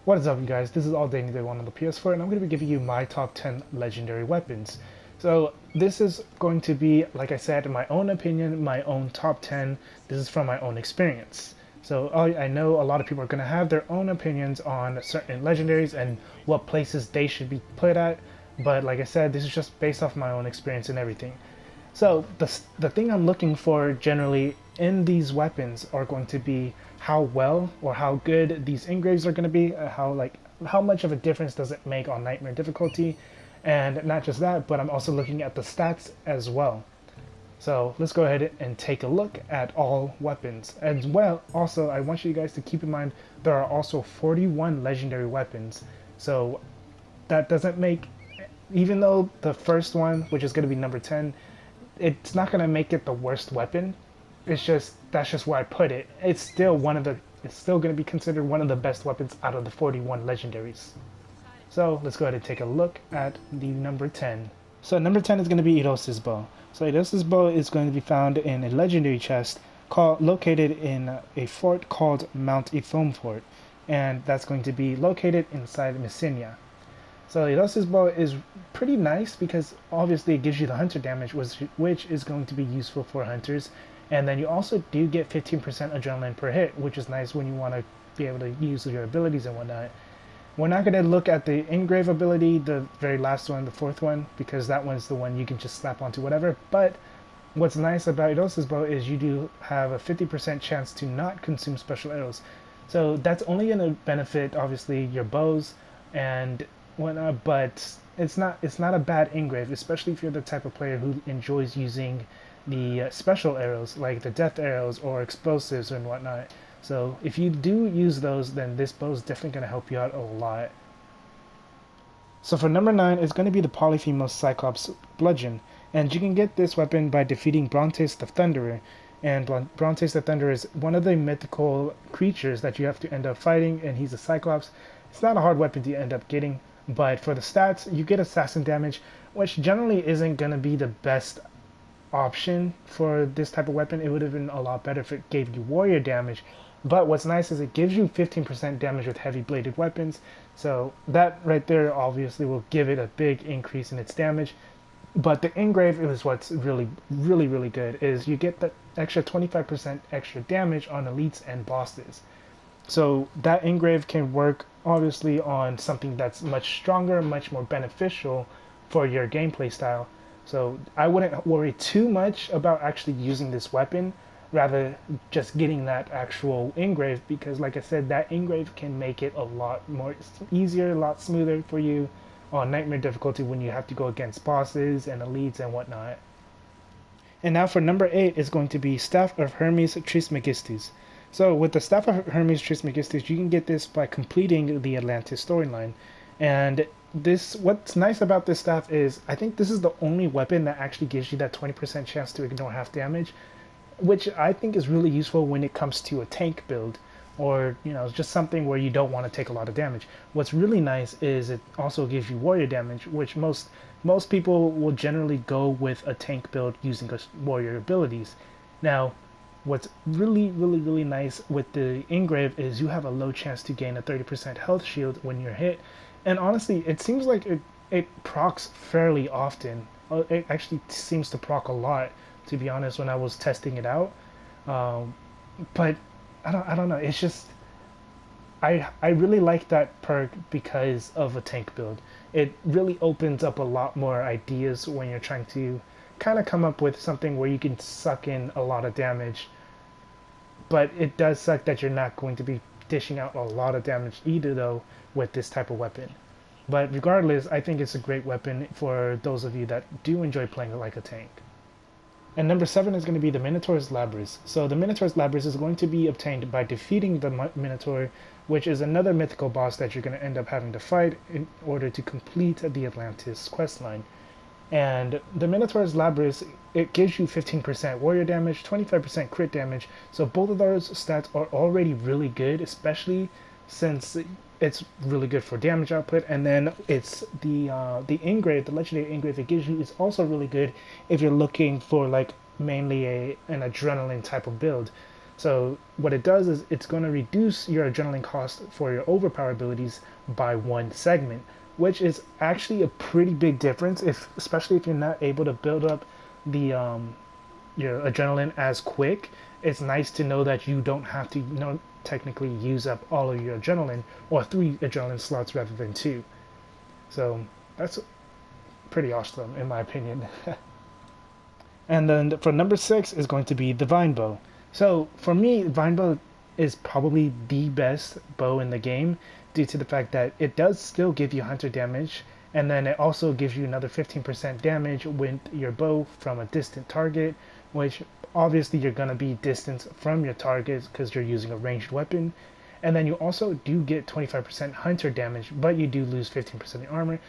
What is up, you guys? This is All Day Day 1 on the PS4, and I'm going to be giving you my top 10 legendary weapons. So this is going to be, like I said, my own opinion, my own top 10. This is from my own experience. So I know a lot of people are going to have their own opinions on certain legendaries and what places they should be put at. But like I said, this is just based off my own experience and everything. So the thing I'm looking for generally in these weapons are going to be how well or how good these engraves are going to be, how much of a difference does it make on nightmare difficulty, and not just that, but I'm also looking at the stats as well. So let's go ahead and take a look at all weapons. As well, also I want you guys to keep in mind there are also 41 legendary weapons. So that doesn't make, even though the first one, which is going to be number 10, it's not going to make it the worst weapon. It's just, that's just where I put it. It's still going to be considered one of the best weapons out of the 41 legendaries. So let's go ahead and take a look at the number 10. So number 10 is going to be Ptosis Bow. So Ptosis Bow is going to be found in a legendary chest located in a fort called Mount Ithome Fort, and that's going to be located inside Messenia. So Ptosis Bow is pretty nice because obviously it gives you the hunter damage, which is going to be useful for hunters. And then you also do get 15% adrenaline per hit, which is nice when you want to be able to use your abilities and whatnot. We're not going to look at the engrave ability, the very last one, the fourth one, because that one's the one you can just slap onto whatever. But what's nice about Ptosis Bow is you do have a 50% chance to not consume special arrows. So that's only going to benefit, obviously, your bows and whatnot, but it's not a bad engrave, especially if you're the type of player who enjoys using the special arrows like the death arrows or explosives and whatnot. So if you do use those, then this bow is definitely going to help you out a lot. So for number 9 is going to be the Polyphemus Cyclops Bludgeon, and you can get this weapon by defeating Brontes the Thunderer. And Brontes the Thunderer is one of the mythical creatures that you have to end up fighting, and he's a Cyclops. It's not a hard weapon to end up getting, but for the stats, you get assassin damage, which generally isn't going to be the best option for this type of weapon. It would have been a lot better if it gave you warrior damage, but what's nice is it gives you 15% damage with heavy bladed weapons, so that right there obviously will give it a big increase in its damage. But the engrave is what's really good, is you get the extra 25% extra damage on elites and bosses. So that engrave can work obviously on something that's much stronger, much more beneficial for your gameplay style. So I wouldn't worry too much about actually using this weapon, rather just getting that actual engrave, because like I said, that engrave can make it a lot more easier, a lot smoother for you on nightmare difficulty when you have to go against bosses and elites and whatnot. And now for number 8 is going to be Staff of Hermes Trismegistus. So with the Staff of Hermes Trismegistus, you can get this by completing the Atlantis storyline. And what's nice about this staff is I think this is the only weapon that actually gives you that 20% chance to ignore half damage, which I think is really useful when it comes to a tank build, or just something where you don't want to take a lot of damage. What's really nice is it also gives you warrior damage, which most people will generally go with a tank build using warrior abilities. Now what's really nice with the engrave is you have a low chance to gain a 30% health shield when you're hit. And honestly, it seems like it procs fairly often. It actually seems to proc a lot, to be honest, when I was testing it out. But I don't know. It's just I really like that perk because of a tank build. It really opens up a lot more ideas when you're trying to kind of come up with something where you can suck in a lot of damage. But it does suck that you're not going to be dishing out a lot of damage either, though, with this type of weapon. But regardless, I think it's a great weapon for those of you that do enjoy playing like a tank. And number 7 is going to be the Minotaurs Labyrinth. So the Minotaurs Labyrinth is going to be obtained by defeating the Minotaur, which is another mythical boss that you're going to end up having to fight in order to complete the Atlantis questline. And the Minotaurs Labyrinth, it gives you 15% warrior damage, 25% crit damage, so both of those stats are already really good, especially since it's really good for damage output. And then it's the engrave, the legendary engrave it gives you is also really good if you're looking for like mainly an adrenaline type of build. So what it does is it's going to reduce your adrenaline cost for your overpower abilities by 1 segment, which is actually a pretty big difference, if especially if you're not able to build up the your adrenaline as quick. It's nice to know that you don't have to, technically use up all of your adrenaline, or 3 adrenaline slots rather than 2. So that's pretty awesome in my opinion. And then for number 6 is going to be the Vine Bow. So for me, Vine Bow is probably the best bow in the game, due to the fact that it does still give you hunter damage, and then it also gives you another 15% damage with your bow from a distant target, which obviously you're going to be distance from your targets because you're using a ranged weapon. And then you also do get 25% hunter damage, but you do lose 15% of your armor.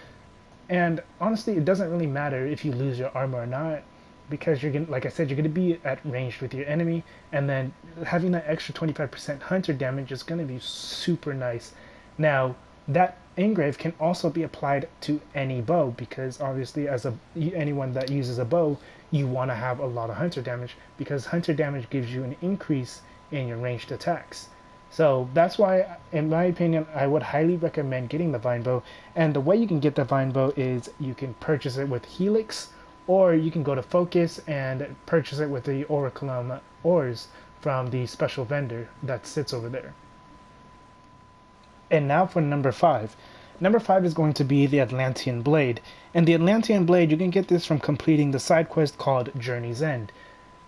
And honestly, it doesn't really matter if you lose your armor or not, because you're gonna, like I said, you're gonna be at range with your enemy, and then having that extra 25% hunter damage is gonna be super nice. Now, that engrave can also be applied to any bow, because obviously, as anyone that uses a bow, you want to have a lot of hunter damage, because hunter damage gives you an increase in your ranged attacks. So that's why, in my opinion, I would highly recommend getting the Vine Bow. And the way you can get the Vine Bow is you can purchase it with Helix, or you can go to Focus and purchase it with the Oraculum ores from the special vendor that sits over there. And now for number 5. Number 5 is going to be the Atlantean Blade. And the Atlantean Blade, you can get this from completing the side quest called Journey's End.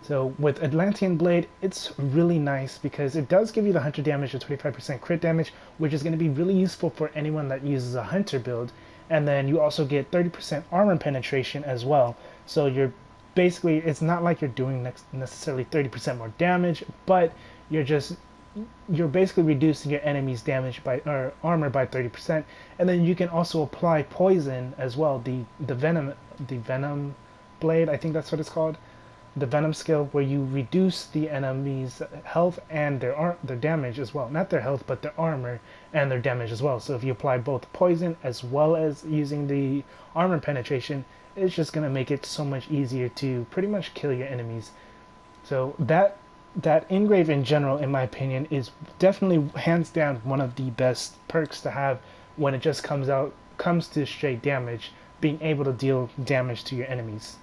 So with Atlantean Blade, it's really nice because it does give you the hunter damage of 25% crit damage, which is going to be really useful for anyone that uses a hunter build. And then you also get 30% armor penetration as well. So you're basically, it's not like you're doing necessarily 30% more damage, but you're basically reducing your enemy's damage by, or armor by 30%. And then you can also apply poison as well. The venom blade, I think that's what it's called. The venom skill, where you reduce the enemy's health and their damage as well. Not their health, but their armor and their damage as well. So if you apply both poison as well as using the armor penetration, it's just going to make it so much easier to pretty much kill your enemies. So that engrave in general, in my opinion, is definitely hands down one of the best perks to have when it just comes to straight damage, being able to deal damage to your enemies.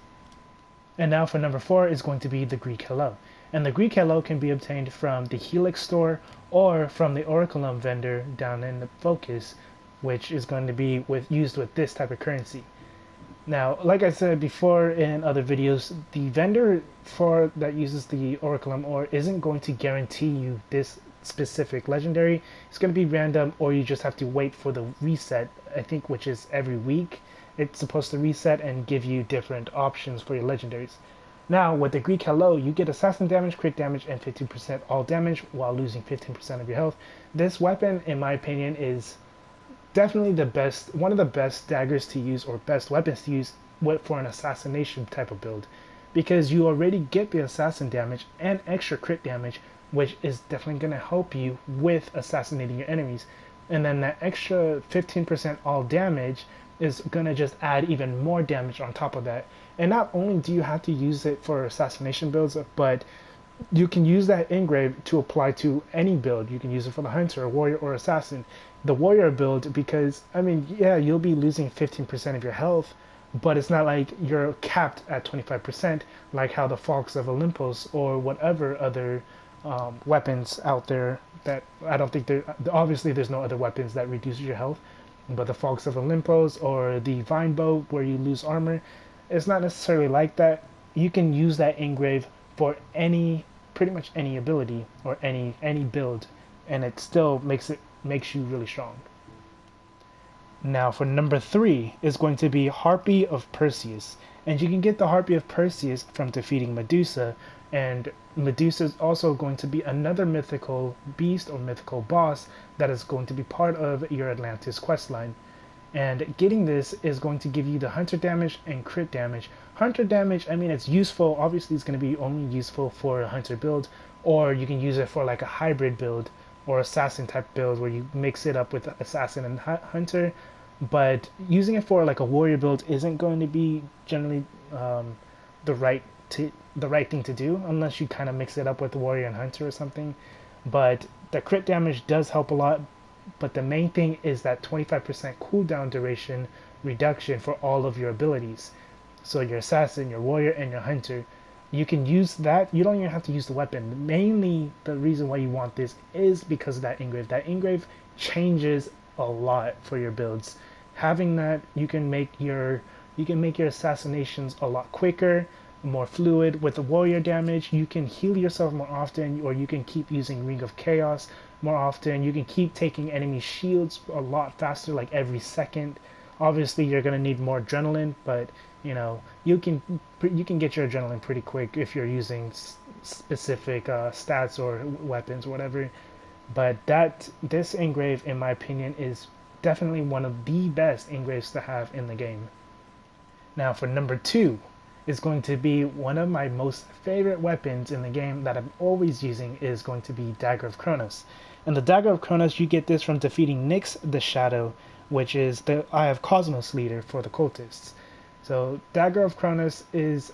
And now for number 4 is going to be the Greek Hello. And the Greek Hello can be obtained from the Helix store or from the Oraculum vendor down in the Focus, which is going to be used with this type of currency. Now, like I said before in other videos, the vendor that uses the Oraculum ore isn't going to guarantee you this specific legendary. It's going to be random, or you just have to wait for the reset, I think, which is every week. It's supposed to reset and give you different options for your legendaries. Now, with the Greek Hello, you get assassin damage, crit damage, and 15% all damage while losing 15% of your health. This weapon, in my opinion, is definitely one of the best daggers to use, or best weapons to use for an assassination type of build, because you already get the assassin damage and extra crit damage, which is definitely going to help you with assassinating your enemies. And then that extra 15% all damage is going to just add even more damage on top of that. And not only do you have to use it for assassination builds, but you can use that engrave to apply to any build. You can use it for the hunter, warrior, or assassin. The warrior build, because, I mean, yeah, you'll be losing 15% of your health, but it's not like you're capped at 25%, like how the Fox of Olympus or whatever other weapons out there that I don't think obviously there's no other weapons that reduce your health, but the Fox of Olympus or the Vine Bow where you lose armor, it's not necessarily like that. You can use that engrave for pretty much any ability or any build, and it still makes you really strong. Now for number 3 is going to be Harpy of Perseus, and you can get the Harpy of Perseus from defeating Medusa, and Medusa is also going to be another mythical beast or mythical boss that is going to be part of your Atlantis questline. And getting this is going to give you the hunter damage and crit damage. Hunter damage, I mean, it's useful. Obviously, it's going to be only useful for a hunter build, or you can use it for like a hybrid build or assassin type build where you mix it up with assassin and hunter. But using it for like a warrior build isn't going to be generally the right the right thing to do unless you kind of mix it up with warrior and hunter or something. But the crit damage does help a lot. But the main thing is that 25% cooldown duration reduction for all of your abilities. So your assassin, your warrior, and your hunter, you can use that. You don't even have to use the weapon. Mainly the reason why you want this is because of that engrave. That engrave changes a lot for your builds. Having that, you can make your assassinations a lot quicker, more fluid. With the warrior damage, you can heal yourself more often, or you can keep using Ring of Chaos more often. You can keep taking enemy shields a lot faster, like every second. Obviously, you're gonna need more adrenaline, but you know you can get your adrenaline pretty quick if you're using specific stats or weapons or whatever. But this engrave, in my opinion, is definitely one of the best engraves to have in the game. Now for number 2 is going to be one of my most favorite weapons in the game that I'm always using, is going to be Dagger of Chronos. And the Dagger of Chronos, you get this from defeating Nyx the Shadow, which is the Eye of Cosmos leader for the cultists. So Dagger of Chronos is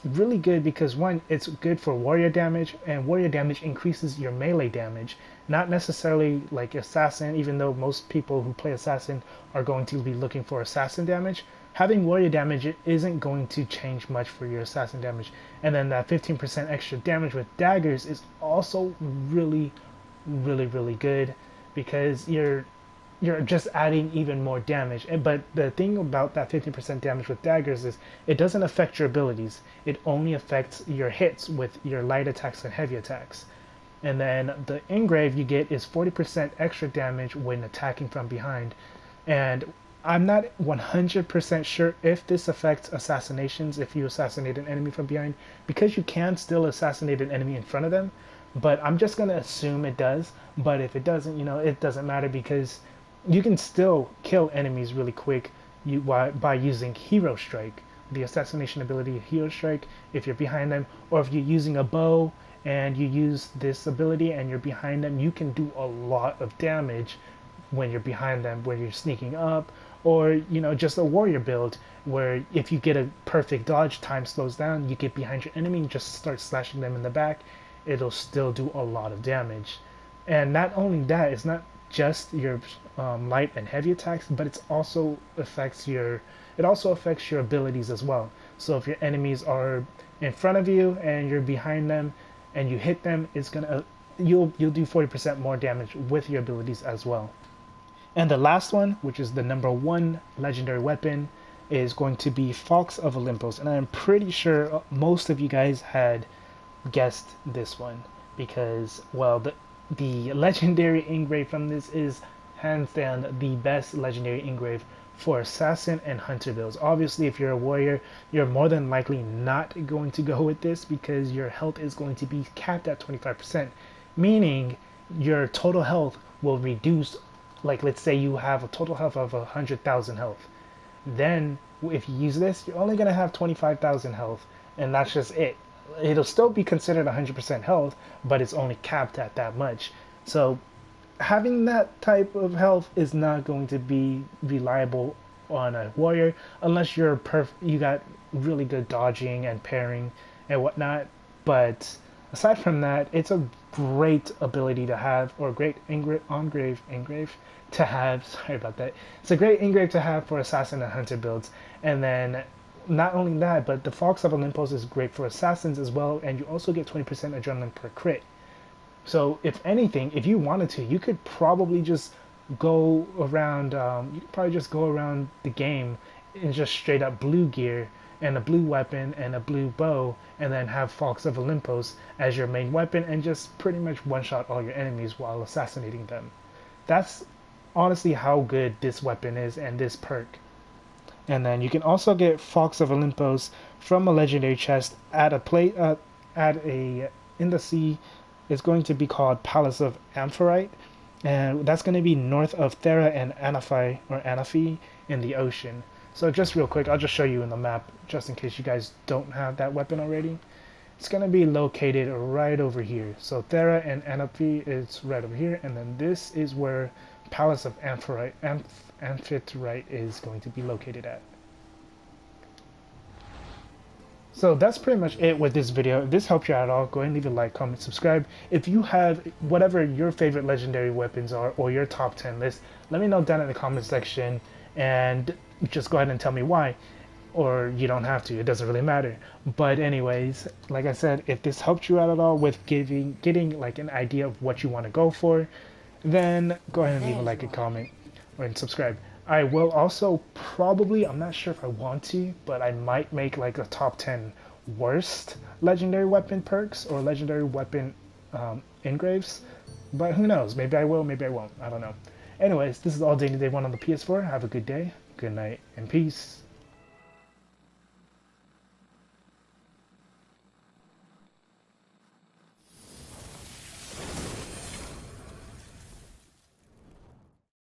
really good because one, it's good for warrior damage, and warrior damage increases your melee damage. Not necessarily like assassin, even though most people who play assassin are going to be looking for assassin damage. Having warrior damage isn't going to change much for your assassin damage. And then that 15% extra damage with daggers is also really good, because you're just adding even more damage. But the thing about that 15% damage with daggers is it doesn't affect your abilities. It only affects your hits with your light attacks and heavy attacks. And then the engrave you get is 40% extra damage when attacking from behind. And I'm not 100% sure if this affects assassinations if you assassinate an enemy from behind, because you can still assassinate an enemy in front of them. But I'm just going to assume it does. But if it doesn't, it doesn't matter, because you can still kill enemies really quick by using Hero Strike, the assassination ability Hero Strike, if you're behind them, or if you're using a bow and you use this ability and you're behind them, you can do a lot of damage when you're behind them, when you're sneaking up, or just a warrior build where if you get a perfect dodge, time slows down, you get behind your enemy and just start slashing them in the back, it'll still do a lot of damage. And not only that, it's not just your light and heavy attacks, but it also affects your abilities as well. So if your enemies are in front of you and you're behind them and you hit them, it's gonna you'll do 40% more damage with your abilities as well. And the last one, which is the number 1 legendary weapon, is going to be Fox of Olympus. And I'm pretty sure most of you guys had guessed this one, because, well, the legendary engrave from this is hands down the best legendary engrave for assassin and hunter builds. Obviously, if you're a warrior, you're more than likely not going to go with this, because your health is going to be capped at 25%, meaning your total health will reduce. Like, let's say you have a total health of 100,000 health, then if you use this, you're only going to have 25,000 health, and that's just it. It'll still be considered 100% health, but it's only capped at that much. So having that type of health is not going to be reliable on a warrior unless you got really good dodging and parrying and whatnot. But aside from that, it's a great ability to have, or great engrave to have. Sorry about that. It's a great engrave to have for assassin and hunter builds. And then not only that, but the Fox of Olympus is great for assassins as well, and you also get 20% adrenaline per crit. So if anything, if you wanted to, you could probably just go around. You could probably just go around the game in just straight up blue gear and a blue weapon and a blue bow, and then have Fox of Olympus as your main weapon, and just pretty much one-shot all your enemies while assassinating them. That's honestly how good this weapon is, and this perk. And then you can also get Fox of Olympus from a legendary chest at in the sea. It's going to be called Palace of Amphitrite, and that's going to be north of Thera and Anafi in the ocean. So just real quick, I'll just show you in the map, just in case you guys don't have that weapon already. It's going to be located right over here. So Thera and Anafi is right over here, and then this is where Palace of Amphitrite is going to be located at. So that's pretty much it with this video. If this helped you out at all, go ahead and leave a like, comment, subscribe. If you have whatever your favorite legendary weapons are or your top 10 list, let me know down in the comment section and just go ahead and tell me why. Or you don't have to, it doesn't really matter. But anyways, like I said, if this helped you out at all with getting like an idea of what you want to go for, then go ahead and leave a like, a comment, and subscribe. I will also probably, I'm not sure if I want to, but I might make like a top 10 worst legendary weapon perks or legendary weapon engraves. But who knows? Maybe I will, maybe I won't. I don't know. Anyways, this is all Day 1 on the PS4. Have a good day, good night, and peace.